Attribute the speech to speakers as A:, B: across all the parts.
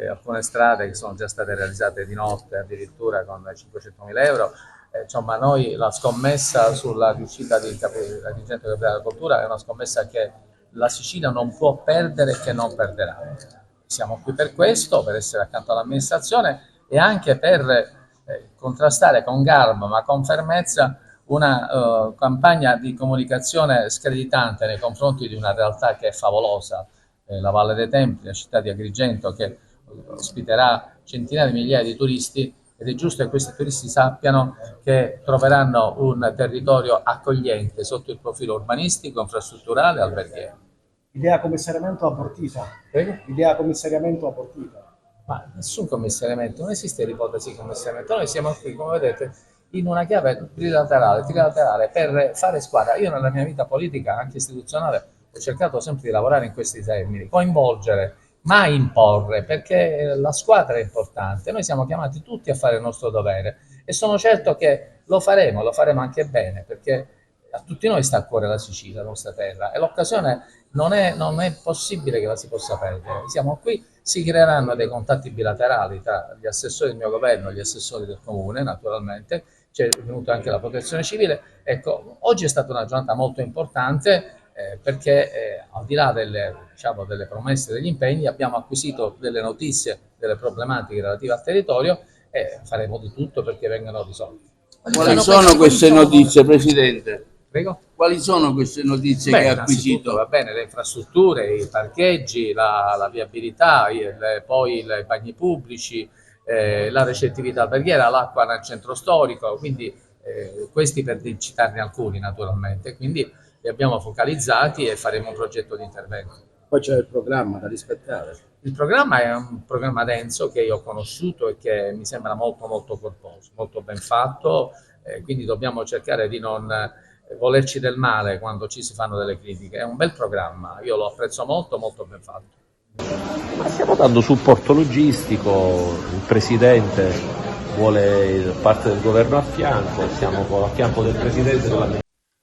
A: alcune strade che sono già state realizzate di notte addirittura con 500.000 euro. Insomma, noi la scommessa sulla riuscita di la dirigente della cultura è una scommessa che la Sicilia non può perdere e che non perderà. Siamo qui per questo, per essere accanto all'amministrazione e anche per contrastare con garbo ma con fermezza una campagna di comunicazione screditante nei confronti di una realtà che è favolosa, la Valle dei Templi, la città di Agrigento che ospiterà centinaia di migliaia di turisti ed è giusto che questi turisti sappiano che troveranno un territorio accogliente sotto il profilo urbanistico, infrastrutturale e alberghiero.
B: Idea commissariamento abortita.
A: Prego?
B: Idea commissariamento abortita.
A: Ma nessun commissariamento, non esiste l'ipotesi di commissariamento. Noi siamo qui, come vedete, in una chiave trilaterale per fare squadra. Io nella mia vita politica, anche istituzionale, ho cercato sempre di lavorare in questi termini, coinvolgere, mai imporre, perché la squadra è importante. Noi siamo chiamati tutti a fare il nostro dovere e sono certo che lo faremo anche bene, perché a tutti noi sta a cuore la Sicilia, la nostra terra, e l'occasione non è possibile che la si possa perdere. Siamo qui, si creeranno dei contatti bilaterali tra gli assessori del mio governo e gli assessori del comune, naturalmente, c'è venuta anche la protezione civile. Ecco, oggi è stata una giornata molto importante perché al di là delle promesse e degli impegni abbiamo acquisito delle notizie, delle problematiche relative al territorio e faremo di tutto perché vengano risolte.
C: Quali sono queste notizie, Presidente?
A: Prego?
C: Quali sono queste notizie che ha acquisito?
A: Va bene, le infrastrutture, i parcheggi, la viabilità, poi i bagni pubblici, la recettività alberghiera, l'acqua nel centro storico, quindi questi per citarne alcuni naturalmente, quindi li abbiamo focalizzati e faremo un progetto di intervento.
D: Poi c'è il programma da rispettare.
A: Il programma è un programma denso che io ho conosciuto e che mi sembra molto molto corposo, molto ben fatto, quindi dobbiamo cercare di non volerci del male quando ci si fanno delle critiche. È un bel programma, io lo apprezzo molto, molto ben fatto.
E: Ma stiamo dando supporto logistico, il Presidente vuole parte del governo a fianco, siamo a fianco del Presidente della...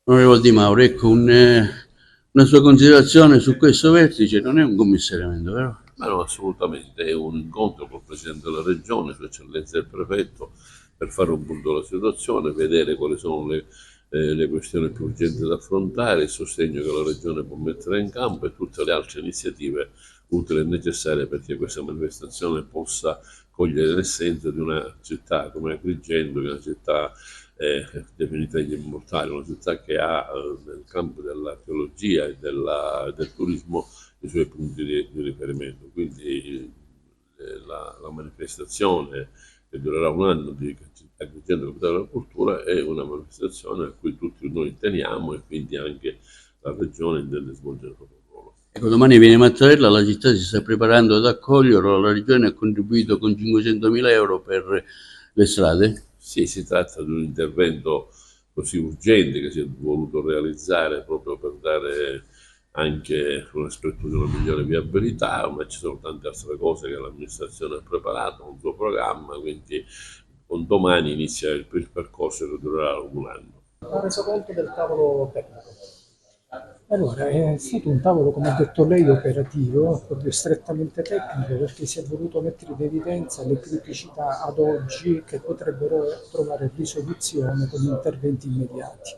C: Onorevole Di Mauro, ecco una sua considerazione su questo vertice, non è un commissariamento, vero?
F: Ma no, assolutamente, è un incontro col Presidente della Regione, Sua Eccellenza il Prefetto, per fare un punto della situazione, vedere quali sono le questioni più urgenti da affrontare, il sostegno che la Regione può mettere in campo e tutte le altre iniziative utili e necessarie perché questa manifestazione possa cogliere l'essenza di una città come Agrigento, che è una città definita degli immortali, una città che ha nel campo dell'archeologia e del turismo i suoi punti di riferimento. Quindi la manifestazione che durerà un anno di Agrigento Capitale della Cultura è una manifestazione a cui tutti noi teniamo e quindi anche la Regione intende svolgere il proprio ruolo.
C: Ecco, domani viene Mattarella, la città si sta preparando ad accoglierlo, la Regione ha contribuito con 500.000 euro per le strade.
F: Sì, si tratta di un intervento così urgente che si è voluto realizzare proprio per dare anche un aspetto di una migliore viabilità, ma ci sono tante altre cose che l'amministrazione ha preparato, un suo programma, quindi con domani inizia il percorso che durerà un anno.
B: Ha reso conto del tavolo tecnico? Allora, è stato un tavolo, come ha detto lei, operativo, proprio strettamente tecnico, perché si è voluto mettere in evidenza le criticità ad oggi che potrebbero trovare risoluzione con interventi immediati.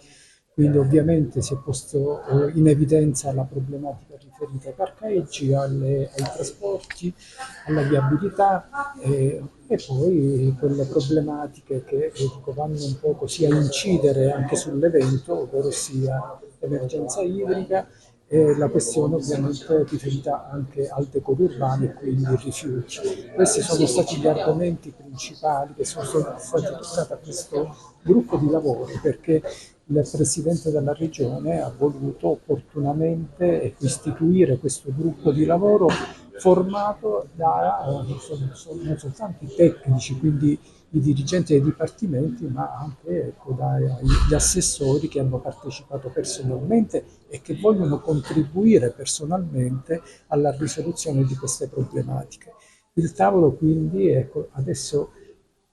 B: Quindi ovviamente si è posto in evidenza la problematica riferita ai parcheggi, ai trasporti, alla viabilità e poi quelle problematiche che vanno un po' così a incidere anche sull'evento, ovvero sia l'emergenza idrica e la questione ovviamente riferita anche al decoro urbano e quindi i rifiuti. Questi sono stati gli argomenti principali che sono stati toccati a questo gruppo di lavoro perché il Presidente della Regione ha voluto opportunamente istituire questo gruppo di lavoro formato da non soltanto i tecnici, quindi i dirigenti dei dipartimenti, ma anche dagli assessori che hanno partecipato personalmente e che vogliono contribuire personalmente alla risoluzione di queste problematiche. Il tavolo quindi adesso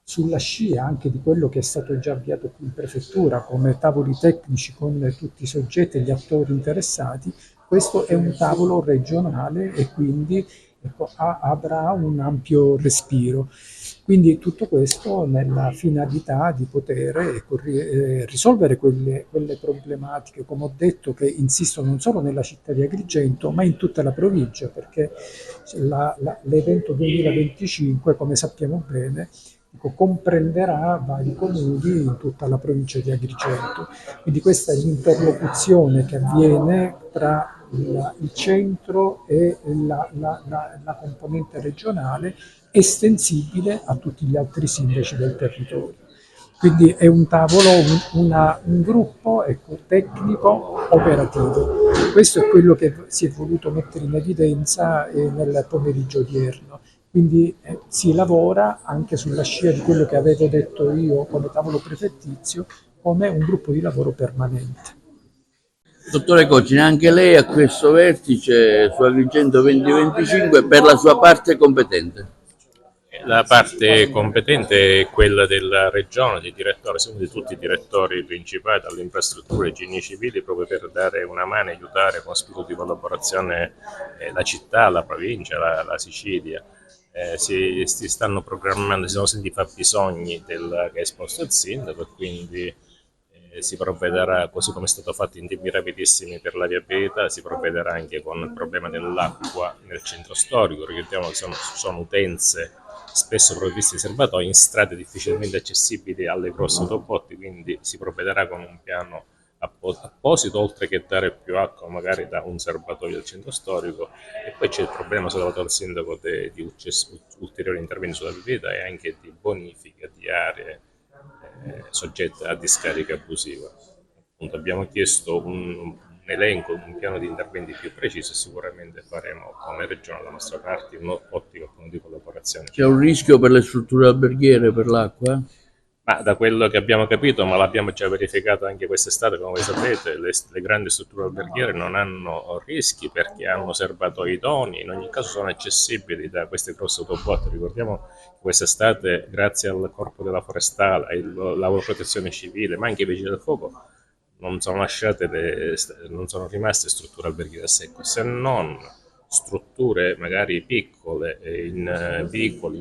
B: sulla scia anche di quello che è stato già avviato qui in prefettura come tavoli tecnici con tutti i soggetti e gli attori interessati, questo è un tavolo regionale e quindi ecco, avrà un ampio respiro. Quindi tutto questo nella finalità di poter risolvere quelle problematiche, come ho detto, che insistono non solo nella città di Agrigento, ma in tutta la provincia, perché l'evento 2025, come sappiamo bene, comprenderà vari comuni in tutta la provincia di Agrigento. Quindi questa è l'interlocuzione che avviene tra il centro e la componente regionale, estensibile a tutti gli altri sindaci del territorio. Quindi è un tavolo, un gruppo, ecco, tecnico operativo. Questo è quello che si è voluto mettere in evidenza nel pomeriggio odierno. Quindi si lavora anche sulla scia di quello che avevo detto io come tavolo prefettizio, come un gruppo di lavoro permanente.
C: Dottore Cocina, anche lei a questo vertice su Agrigento 2025 per la sua parte competente.
G: La parte competente è quella della regione, dei direttori, sono di tutti i direttori principali, dalle infrastrutture ai geni civili, proprio per dare una mano e aiutare con spirito di collaborazione la città, la provincia, la Sicilia. Si stanno programmando, si sono sentiti fabbisogni che ha esposto il sindaco, e quindi si provvederà, così come è stato fatto in tempi rapidissimi per la viabilità, si provvederà anche con il problema dell'acqua nel centro storico. Ricordiamo che sono utenze spesso provviste di serbatoi in strade difficilmente accessibili alle grosse autobotti, quindi si provvederà con un piano apposito, oltre che dare più acqua magari da un serbatoio del centro storico. E poi c'è il problema sollevato dal sindaco di ulteriori interventi sulla viabilità e anche di bonifica di aree soggette a discarica abusiva. Appunto, abbiamo chiesto un elenco, un piano di interventi più preciso, e sicuramente faremo come regione la nostra parte in un'ottica di collaborazione.
C: C'è un rischio per le strutture alberghiere per l'acqua?
G: Ma da quello che abbiamo capito, ma l'abbiamo già verificato anche quest'estate, come voi sapete, le grandi strutture alberghiere non hanno rischi perché hanno serbatoi idonei, in ogni caso sono accessibili da queste grosse autobotti. Ricordiamo che quest'estate, grazie al Corpo della Forestale, alla Protezione Civile, ma anche ai Vigili del Fuoco, non sono rimaste strutture alberghiere a secco, se non strutture magari piccole in vicoli,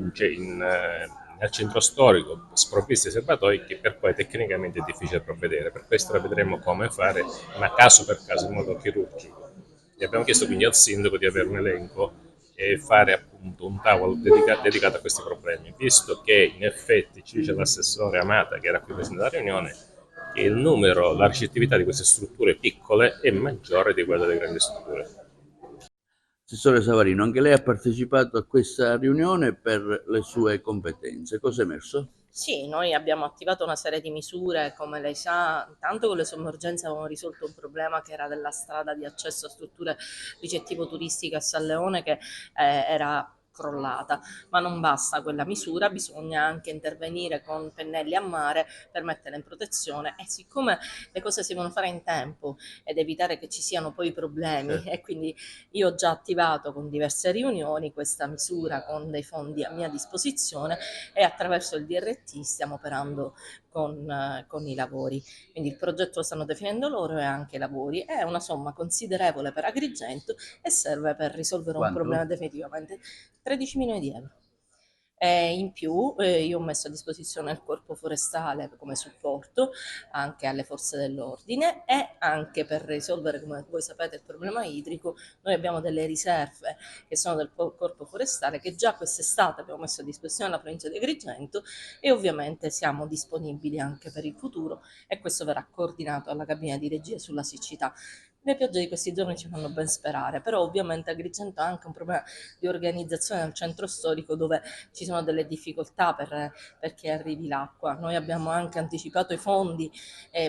G: nel centro storico, sprovviste di serbatoi, che per poi tecnicamente è difficile provvedere. Per questo la vedremo come fare, ma caso per caso, in modo chirurgico. E abbiamo chiesto quindi al sindaco di avere un elenco e fare appunto un tavolo dedicato a questi problemi, visto che in effetti ci dice l'assessore Amata, che era qui presente alla riunione, che il numero, la ricettività di queste strutture piccole è maggiore di quella delle grandi strutture.
C: Assessore Savarino, anche lei ha partecipato a questa riunione per le sue competenze. Cosa è emerso?
H: Sì, noi abbiamo attivato una serie di misure, come lei sa, intanto con le sommergenze avevamo risolto un problema che era della strada di accesso a strutture ricettivo-turistiche a San Leone, che era crollata, ma non basta quella misura, bisogna anche intervenire con pennelli a mare per mettere in protezione, e siccome le cose si devono fare in tempo ed evitare che ci siano poi problemi, e quindi io ho già attivato con diverse riunioni questa misura con dei fondi a mia disposizione, e attraverso il DRT stiamo operando con i lavori. Quindi il progetto lo stanno definendo loro e anche i lavori. È una somma considerevole per Agrigento e serve per risolvere un problema definitivamente. 13 milioni di euro. In più io ho messo a disposizione il Corpo Forestale come supporto anche alle forze dell'ordine, e anche per risolvere, come voi sapete, il problema idrico. Noi abbiamo delle riserve che sono del Corpo Forestale, che già quest'estate abbiamo messo a disposizione alla provincia di Agrigento, e ovviamente siamo disponibili anche per il futuro, e questo verrà coordinato alla cabina di regia sulla siccità. Le piogge di questi giorni ci fanno ben sperare, però ovviamente Agrigento ha anche un problema di organizzazione nel centro storico, dove ci sono delle difficoltà perché arrivi l'acqua. Noi abbiamo anche anticipato i fondi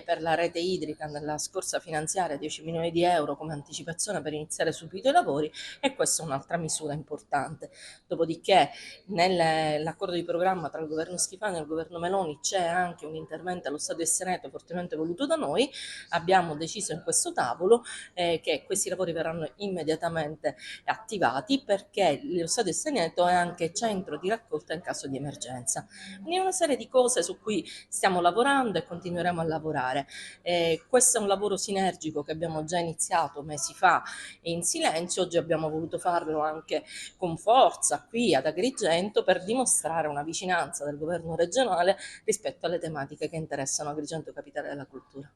H: per la rete idrica nella scorsa finanziaria, 10 milioni di euro come anticipazione per iniziare subito i lavori, e questa è un'altra misura importante. Dopodiché nell'accordo di programma tra il governo Schifani e il governo Meloni c'è anche un intervento allo Stato e Senato fortemente voluto da noi. Abbiamo deciso in questo tavolo che questi lavori verranno immediatamente attivati, perché lo Stadio di Sagneto è anche centro di raccolta in caso di emergenza. Quindi una serie di cose su cui stiamo lavorando e continueremo a lavorare. Questo è un lavoro sinergico che abbiamo già iniziato mesi fa in silenzio, oggi abbiamo voluto farlo anche con forza qui ad Agrigento per dimostrare una vicinanza del governo regionale rispetto alle tematiche che interessano Agrigento, capitale della cultura.